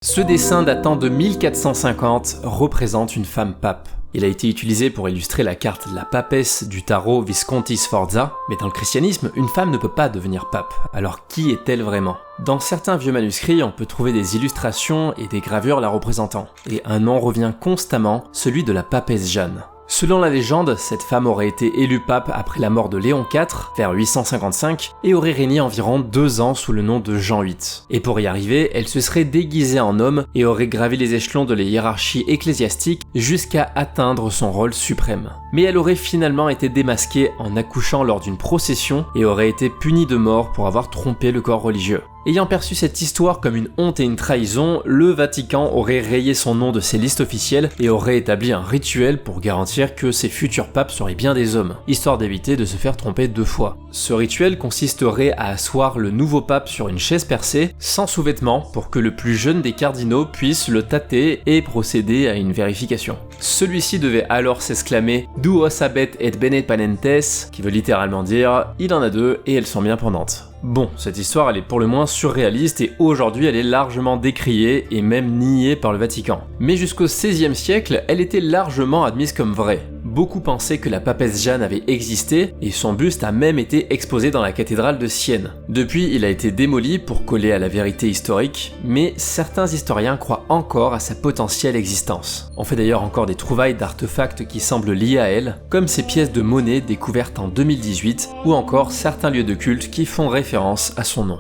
Ce dessin datant de 1450 représente une femme pape. Il a été utilisé pour illustrer la carte La Papesse du tarot Visconti Sforza, mais dans le christianisme, une femme ne peut pas devenir pape. Alors qui est-elle vraiment ? Dans certains vieux manuscrits, on peut trouver des illustrations et des gravures la représentant, et un nom revient constamment, celui de la papesse Jeanne. Selon la légende, cette femme aurait été élue pape après la mort de Léon IV, vers 855, et aurait régné environ 2 ans sous le nom de Jean VIII. Et pour y arriver, elle se serait déguisée en homme et aurait gravi les échelons de la hiérarchie ecclésiastique jusqu'à atteindre son rôle suprême. Mais elle aurait finalement été démasquée en accouchant lors d'une procession et aurait été punie de mort pour avoir trompé le corps religieux. Ayant perçu cette histoire comme une honte et une trahison, le Vatican aurait rayé son nom de ses listes officielles et aurait établi un rituel pour garantir que ses futurs papes seraient bien des hommes, histoire d'éviter de se faire tromper 2 fois. Ce rituel consisterait à asseoir le nouveau pape sur une chaise percée, sans sous-vêtements, pour que le plus jeune des cardinaux puisse le tâter et procéder à une vérification. Celui-ci devait alors s'exclamer « Duo sabet et bene panentes », qui veut littéralement dire « Il en a 2 et elles sont bien pendantes ». Bon, cette histoire elle est pour le moins surréaliste et aujourd'hui elle est largement décriée et même niée par le Vatican. Mais jusqu'au XVIe siècle, elle était largement admise comme vraie. Beaucoup pensaient que la papesse Jeanne avait existé et son buste a même été exposé dans la cathédrale de Sienne. Depuis, il a été démoli pour coller à la vérité historique, mais certains historiens croient encore à sa potentielle existence. On fait d'ailleurs encore des trouvailles d'artefacts qui semblent liés à elle, comme ces pièces de monnaie découvertes en 2018 ou encore certains lieux de culte qui font référence à son nom.